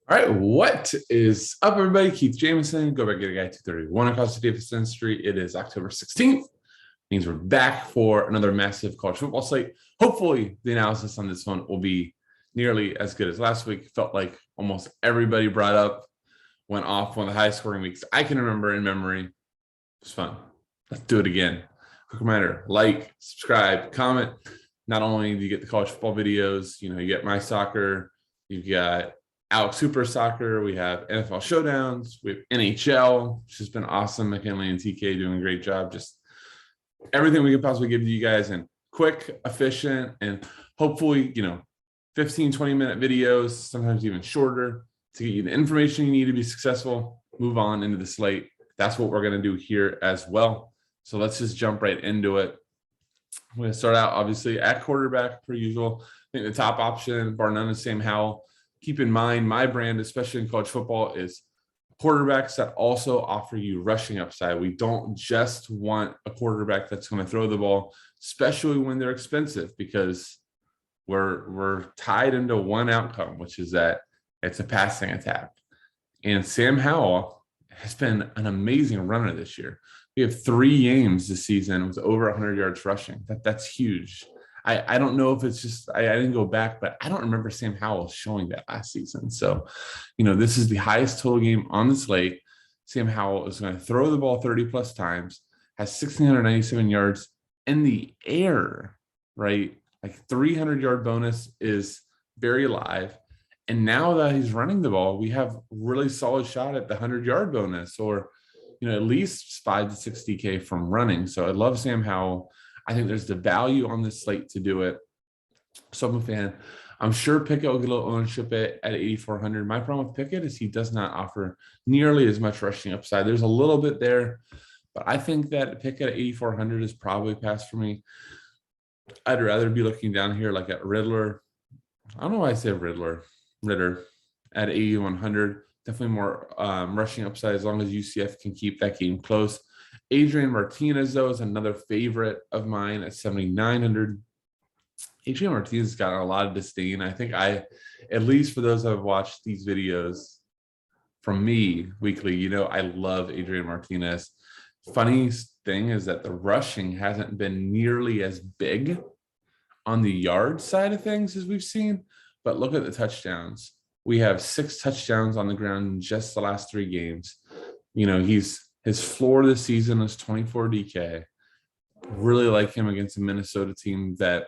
All right, what is up, everybody? Keith Jameson, go back get a guy 231 across the DFS industry. It is October 16th. Means we're back for another massive college football slate. Hopefully, the analysis on this one will be nearly as good as last week. Felt like almost everybody brought up went off one of the highest scoring weeks I can remember in memory. It was fun. Let's do it again. Quick reminder: like, subscribe, comment. Not only do you get the college football videos, you get my soccer, you've got Alex Super Soccer, we have NFL Showdowns, we have NHL, which has been awesome. McKinley and TK doing a great job. Just everything we can possibly give to you guys in quick, efficient, and hopefully, 15, 20-minute videos, sometimes even shorter, to get you the information you need to be successful, move on into the slate. That's what we're going to do here as well. So let's just jump right into it. I'm going to start out, obviously, at quarterback, per usual. I think the top option, bar none, is Sam Howell. Keep in mind, my brand, especially in college football, is quarterbacks that also offer you rushing upside. We don't just want a quarterback that's going to throw the ball, especially when they're expensive, because we're tied into one outcome, which is that it's a passing attack. And Sam Howell has been an amazing runner this year. We have 3 games this season with over 100 yards rushing. That's huge. I don't know if it's just I didn't go back, but I don't remember Sam Howell showing that last season. So, this is the highest total game on the slate. Sam Howell is going to throw the ball 30 plus times, has 1,697 yards in the air, right? Like 300-yard bonus is very live. And now that he's running the ball, we have really solid shot at the 100-yard bonus, or at least 5 to 60K from running. So I love Sam Howell. I think there's the value on this slate to do it. So I'm a fan. I'm sure Pickett will get a little ownership at 8,400. My problem with Pickett is he does not offer nearly as much rushing upside. There's a little bit there, but I think that Pickett at 8,400 is probably past for me. I'd rather be looking down here like at Ritter. I don't know why I say Ritter at 8,100. Definitely more rushing upside as long as UCF can keep that game close. ADRIAN MARTINEZ, though, is another favorite of mine at 7,900. ADRIAN MARTINEZ has gotten a lot of disdain. I think at least for those that have watched these videos from me weekly, I love ADRIAN MARTINEZ. Funny thing is that the rushing hasn't been nearly as big on the yard side of things as we've seen, but look at the touchdowns. We have 6 touchdowns on the ground in just the last 3 games. His floor this season is 24 DK. Really like him against a Minnesota team that,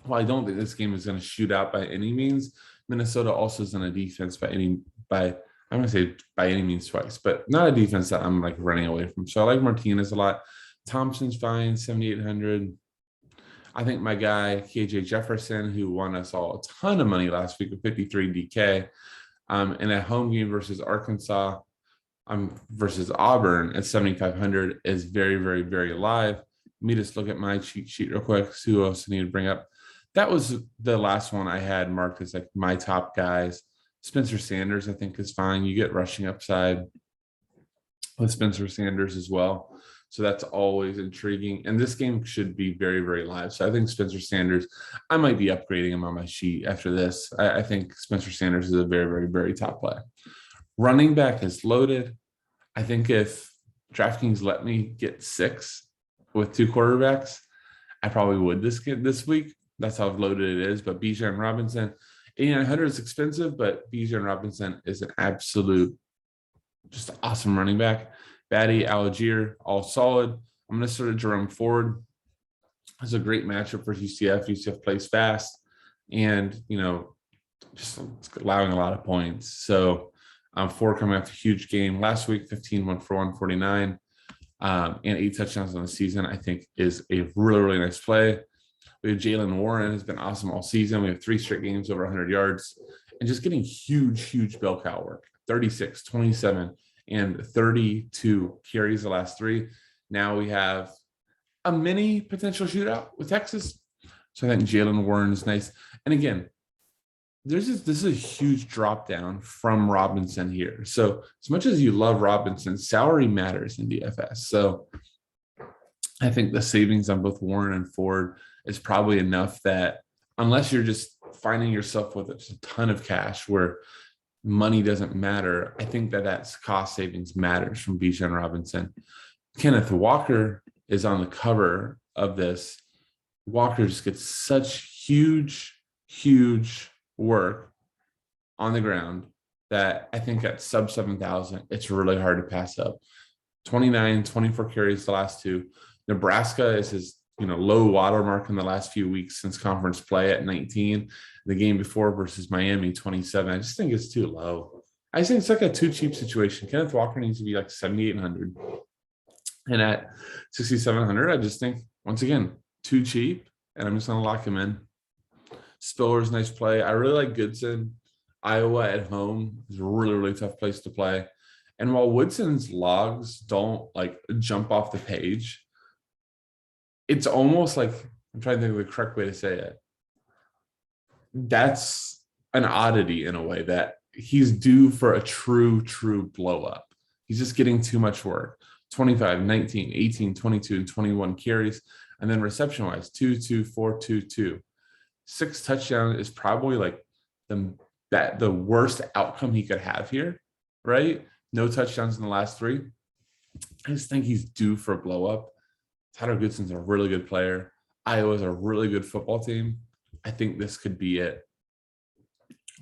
while I don't think this game is going to shoot out by any means, Minnesota also is in a defense I'm going to say by any means twice, but not a defense that I'm like running away from. So I like Martinez a lot. Thompson's fine, 7,800. I think my guy, KJ Jefferson, who won us all a ton of money last week with 53 DK, in a home game versus Arkansas, versus Auburn at 7,500 is very, very, very live. Let me just look at my cheat sheet real quick. See who else I need to bring up. That was the last one I had marked as like my top guys. Spencer Sanders, I think, is fine. You get rushing upside with Spencer Sanders as well. So that's always intriguing. And this game should be very, very live. So I think Spencer Sanders, I might be upgrading him on my sheet after this. I think Spencer Sanders is a very, very, very top play. Running back is loaded. I think if DraftKings let me get 6 with 2 quarterbacks, I probably would this week. That's how loaded it is. But Bijan Robinson, 8,900 is expensive, but Bijan Robinson is an absolute, just awesome running back. Batty, Algier, all solid. I'm going to start a Jerome Ford. It's a great matchup for UCF. UCF plays fast and, just allowing a lot of points. So, Ford coming off a huge game last week, 15, 1 for 149, and 8 touchdowns on the season, I think is a really, really nice play. We have Jaylen Warren, has been awesome all season. We have 3 straight games over 100 yards and just getting huge, huge bell cow work, 36, 27, and 32 carries the last 3. Now we have a mini potential shootout with Texas. So I think Jaylen Warren is nice. And again, this is a huge drop down from Robinson here. So as much as you love Robinson, salary matters in DFS. So I think the savings on both Warren and Ford is probably enough that unless you're just finding yourself with a ton of cash where money doesn't matter. I think that cost savings matters from Bijan Robinson. Kenneth Walker is on the cover of this. Walker just gets such huge work on the ground that I think at sub 7,000, it's really hard to pass up. 29, 24 carries the last two. Nebraska is his low watermark in the last few weeks since conference play at 19. The game before versus Miami, 27. I just think it's too low. I just think it's like a too cheap situation. Kenneth Walker needs to be like 7,800. And at 6,700, I just think, once again, too cheap. And I'm just going to lock him in. Spiller's nice play. I really like Goodson. Iowa at home is a really tough place to play. And while Woodson's logs don't like jump off the page, it's almost like, I'm trying to think of the correct way to say it. That's an oddity in a way, that he's due for a true blow up. He's just getting too much work. 25, 19, 18, 22, and 21 carries. And then reception wise, 2, 2, 4, 2, 2. 6 touchdowns is probably like the worst outcome he could have here, right? No touchdowns in the last 3. I just think he's due for a blow up. Tyler Goodson's a really good player. Iowa's a really good football team. I think this could be it.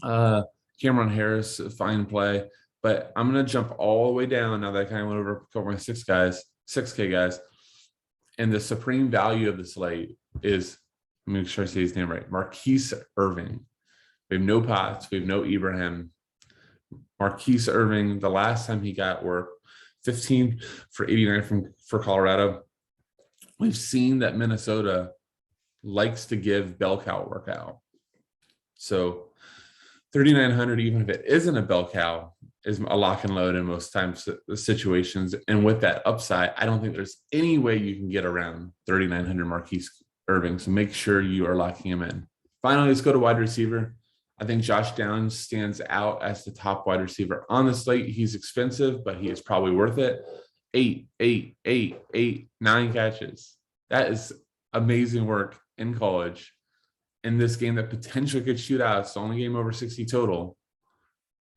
Cameron Harris, fine play, but I'm going to jump all the way down now that I kind of went over a couple of my 6K guys. And the supreme value of the slate is, let me make sure I say his name right, Marquise Irving. We have no Potts. We have no Ibrahim. Marquise Irving, the last time he got work, 15 for 89 for Colorado. We've seen that Minnesota likes to give bell cow workout. So 3,900, even if it isn't a bell cow, is a lock and load in most times situations. And with that upside, I don't think there's any way you can get around 3,900 Marquise Irving. So make sure you are locking him in. Finally, let's go to wide receiver. I think Josh Downs stands out as the top wide receiver on the slate. He's expensive, but he is probably worth it. 9 catches. That is amazing work in college. In this game that potentially could shoot out, it's the only game over 60 total.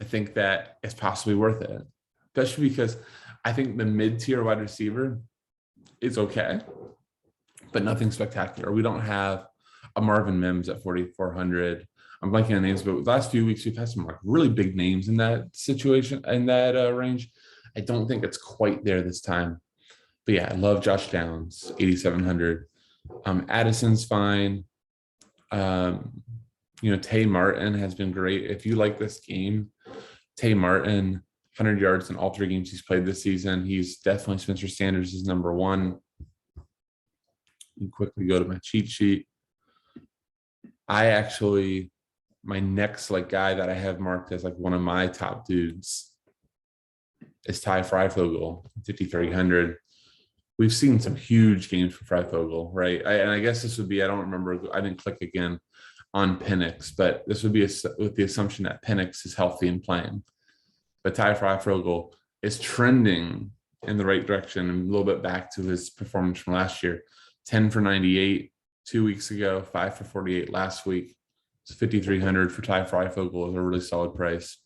I think that it's possibly worth it, especially because I think the mid-tier wide receiver is okay, but nothing spectacular. We don't have a Marvin Mims at 4,400. I'm blanking on names, but the last few weeks we've had some like really big names in that situation, in that range. I don't think it's quite there this time. But yeah, I love Josh Downs, 8,700. Addison's fine. Tay Martin has been great. If you like this game, Tay Martin, 100 yards in all 3 games he's played this season. He's definitely Spencer Sanders is number 1. Let me quickly go to my cheat sheet. My next guy that I have marked as one of my top dudes is Ty Freifogel, 5,300. We've seen some huge games for Freifogel, right? And I guess this would be, I don't remember, I didn't click again on Penix, but this would be with the assumption that Penix is healthy and playing. But Ty Freifogel is trending in the right direction and a little bit back to his performance from last year. 10 for 98 2 weeks ago, 5 for 48 last week. So 5,300 for Ty Freifogel is a really solid price.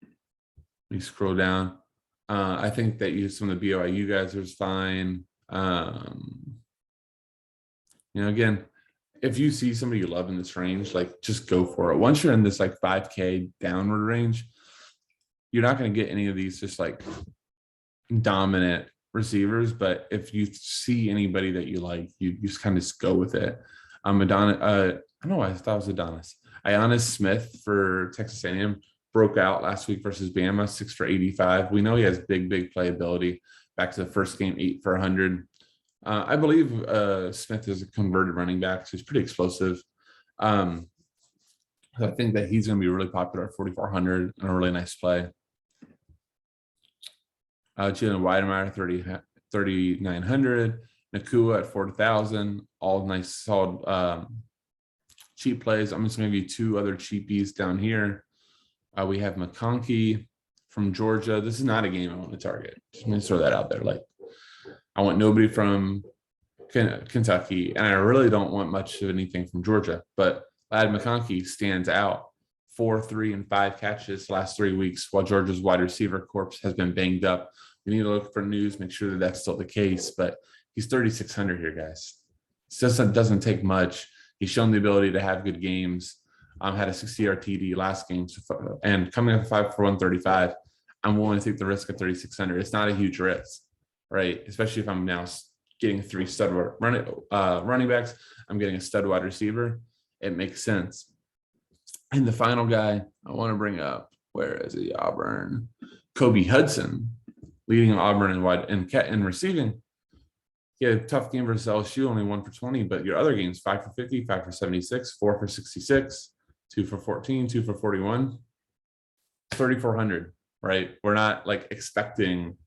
Let me scroll down. I think that some of the BYU guys are fine. Again, if you see somebody you love in this range, just go for it. Once you're in this 5K downward range, you're not going to get any of these just dominant receivers. But if you see anybody that you like, you just kind of go with it. I don't know why I thought it was Adonis. Ionis Smith for Texas A&M broke out last week versus Bama, 6 for 85. We know he has big playability. Back to the first game, 8 for 100. I believe Smith is a converted running back, so he's pretty explosive. So I think that he's going to be really popular at 4,400 and a really nice play. Jalen Weidemeyer, 3,900. Nakua at 4,000. All nice, solid cheap plays. I'm just going to give you 2 other cheapies down here. We have McConkey from Georgia. This is not a game I want to target. Just going to throw that out there. I want nobody from Kentucky, and I really don't want much of anything from Georgia. But Ladd McConkey stands out. 4, 3, and 5 catches the last 3 weeks, while Georgia's wide receiver corps has been banged up. We need to look for news, make sure that that's still the case. But he's 3,600 here, guys. It doesn't take much. He's shown the ability to have good games. Had a 60-yard TD last game, and coming up 5 for 135. I'm willing to take the risk at 3,600. It's not a huge risk, right? Especially if I'm now getting 3 stud running backs. I'm getting a stud wide receiver. It makes sense. And the final guy I want to bring up, where is he? Auburn. Kobe Hudson, leading Auburn in receiving. He had a tough game versus LSU, only 1 for 20, but your other games, 5 for 50, 5 for 76, 4 for 66, 2 for 14, 2 for 41, 3,400, right? We're not like expecting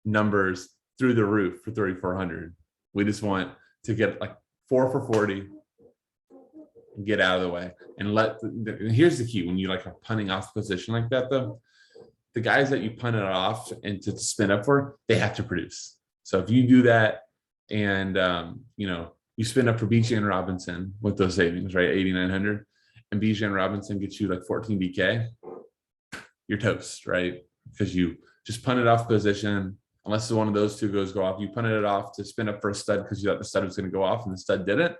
numbers through the roof for 3,400. We just want to get like 4 for 40 and get out of the way. And here's the key: when you like are punting off position like that, though, the guys that you punt it off and to spin up for, they have to produce. So if you do that and you spin up for Bijan Robinson with those savings, right, 8,900, and Bijan Robinson gets you like 14 DK, you're toast, right? Because you just punt it off position. Unless one of those two go off, you punted it off to spin up for a stud because you thought the stud was going to go off and the stud didn't.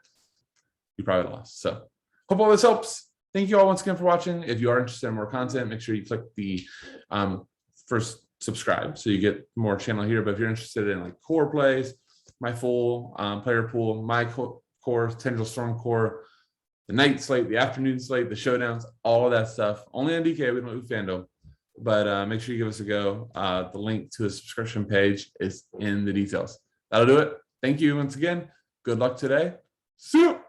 You probably lost. So hope all this helps. Thank you all once again for watching. If you are interested in more content, make sure you click the first subscribe so you get more channel here. But if you're interested in like core plays, my full player pool, my core, Tendril Storm core, the night slate, the afternoon slate, the showdowns, all of that stuff. Only on DK, we don't do FanDuel. But make sure you give us a go. The link to the subscription page is in the details. That'll do it. Thank you once again. Good luck today. See you.